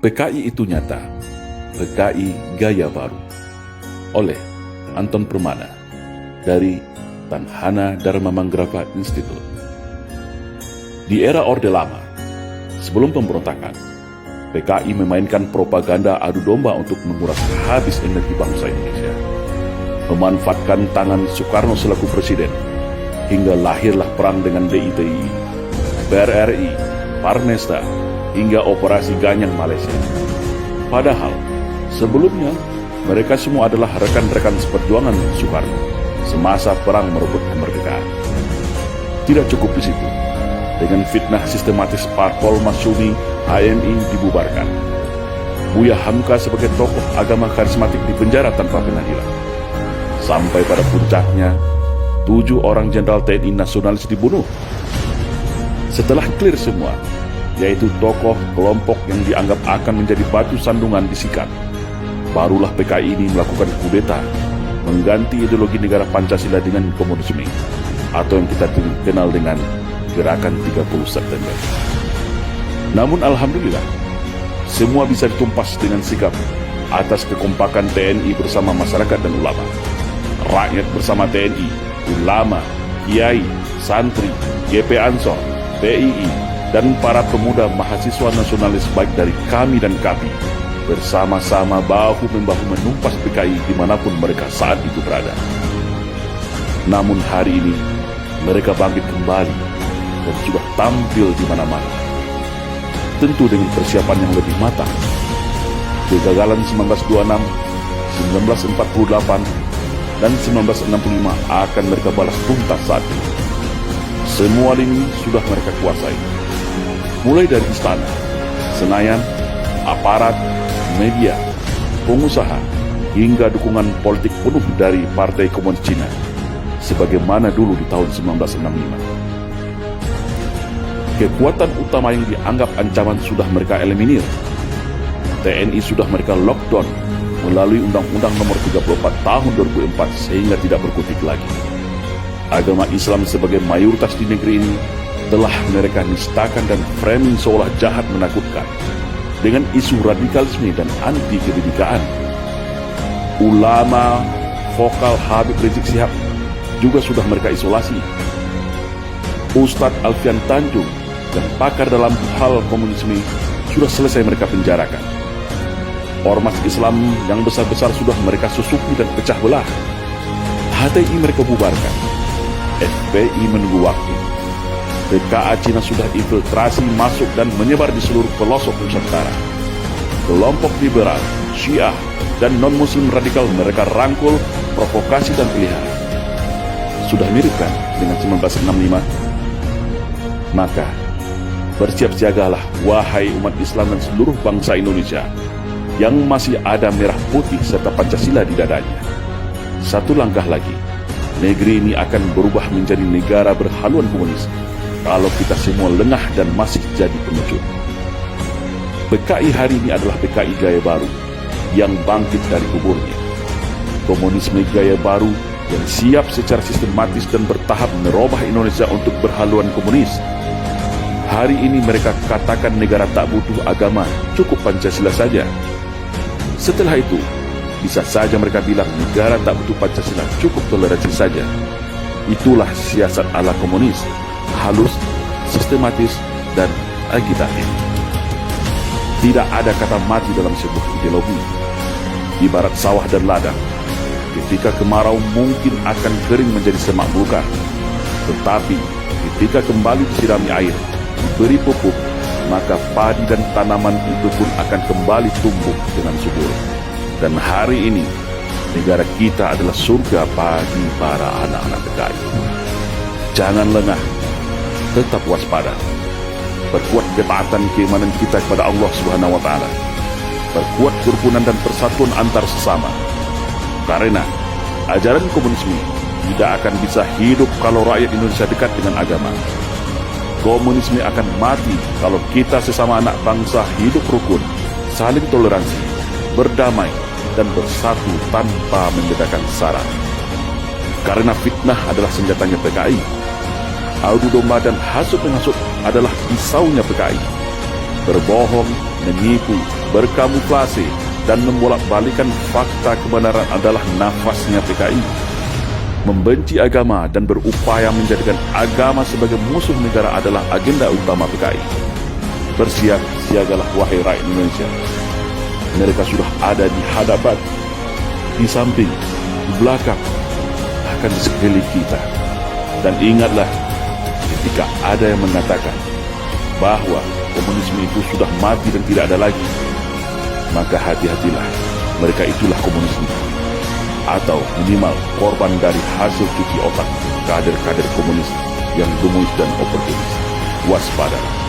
PKI itu nyata, PKI Gaya Baru, oleh Anton Permana dari Tanhana Dharma Manggrava Institute. Di era Orde Lama, sebelum pemberontakan, PKI memainkan propaganda adu domba untuk menguras habis energi bangsa Indonesia, memanfaatkan tangan Soekarno selaku presiden, hingga lahirlah perang dengan DITI, PRRI, Parmesta, hingga Operasi Ganyang Malaysia. Padahal, sebelumnya, mereka semua adalah rekan-rekan seperjuangan Soekarno semasa perang merebut kemerdekaan. Tidak cukup di situ. Dengan fitnah sistematis Parpol Masyumi, HMI dibubarkan. Buya Hamka sebagai tokoh agama karismatik dipenjara tanpa pengadilan. Sampai pada puncaknya, 7 orang jenderal TNI nasionalis dibunuh. Setelah clear semua, yaitu tokoh kelompok yang dianggap akan menjadi batu sandungan disikat, barulah PKI ini melakukan kudeta, mengganti ideologi negara Pancasila dengan komunisme, atau yang kita kenal dengan Gerakan 30 September. Namun alhamdulillah, semua bisa ditumpas dengan sikap atas kekompakan TNI bersama masyarakat dan ulama. Rakyat bersama TNI, ulama, kiai, santri, GP Ansor, PII, dan para pemuda mahasiswa nasionalis baik dari kami dan KAPI bersama-sama bahu-membahu menumpas PKI dimanapun mereka saat itu berada. Namun hari ini, mereka bangkit kembali dan sudah tampil di mana-mana. Tentu dengan persiapan yang lebih matang. Kegagalan 1926, 1948, dan 1965 akan mereka balas tuntas saat ini. Semua lini sudah mereka kuasai. Mulai dari istana, Senayan, aparat, media, pengusaha, hingga dukungan politik penuh dari Partai Komunis Cina, sebagaimana dulu di tahun 1965. Kekuatan utama yang dianggap ancaman sudah mereka eliminir. TNI sudah mereka lockdown melalui Undang-Undang Nomor 34 Tahun 2004 sehingga tidak berkutik lagi. Agama Islam sebagai mayoritas di negeri ini telah mereka nistakan dan framing seolah jahat menakutkan dengan isu radikalisme dan anti kebinekaan. Ulama vokal Habib Rizik Syihab juga sudah mereka isolasi. Ustadz Alfian Tanjung dan pakar dalam hal komunisme sudah selesai mereka penjarakan. Ormas Islam yang besar-besar sudah mereka susupi dan pecah belah. HTI mereka bubarkan. FPI menunggu waktu. PKA Cina sudah infiltrasi masuk dan menyebar di seluruh pelosok Nusantara. Kelompok liberal, Syiah, dan non-muslim radikal mereka rangkul, provokasi dan pelihara. Sudah mirip kan dengan 1965? Maka, bersiap-siagalah wahai umat Islam dan seluruh bangsa Indonesia yang masih ada merah putih serta Pancasila di dadanya. Satu langkah lagi, negeri ini akan berubah menjadi negara berhaluan komunis kalau kita semua lengah dan masih jadi pengecut. PKI hari ini adalah PKI Gaya Baru yang bangkit dari kuburnya. Komunisme Gaya Baru yang siap secara sistematis dan bertahap merubah Indonesia untuk berhaluan komunis. Hari ini mereka katakan negara tak butuh agama, cukup Pancasila saja. Setelah itu, bisa saja mereka bilang negara tak butuh Pancasila, cukup toleransi saja. Itulah siasat ala komunis, halus, sistematis, dan agitatif. Tidak ada kata mati dalam sebuah ideologi. Ibarat sawah dan ladang, ketika kemarau mungkin akan kering menjadi semak belukar. Tetapi ketika kembali disirami air, diberi pupuk, maka padi dan tanaman itu pun akan kembali tumbuh dengan subur. Dan hari ini, negara kita adalah surga bagi para anak-anak PKI. Jangan lengah, tetap waspada. Perkuat ketaatan keimanan kita kepada Allah Subhanahu wa Ta'ala. Perkuat kerukunan dan persatuan antar sesama. Karena ajaran komunisme tidak akan bisa hidup kalau rakyat Indonesia dekat dengan agama. Komunisme akan mati kalau kita sesama anak bangsa hidup rukun, saling toleransi, berdamai, dan bersatu tanpa membedakan sara. Karena fitnah adalah senjatanya PKI. Adu domba dan hasut menghasut adalah pisaunya PKI. Berbohong, menipu, berkamuflase dan membolak-balikan fakta kebenaran adalah nafasnya PKI. Membenci agama dan berupaya menjadikan agama sebagai musuh negara adalah agenda utama PKI. Bersiap siagalah wahai rakyat Indonesia. Mereka sudah ada di hadapan, di samping, di belakang, bahkan di sekeliling kita. Dan ingatlah, ketika ada yang mengatakan bahwa komunisme itu sudah mati dan tidak ada lagi, maka hati-hatilah, mereka itulah komunisme, atau minimal korban dari hasil cuci otak kader-kader komunis yang gemuis dan oportunis. Waspada.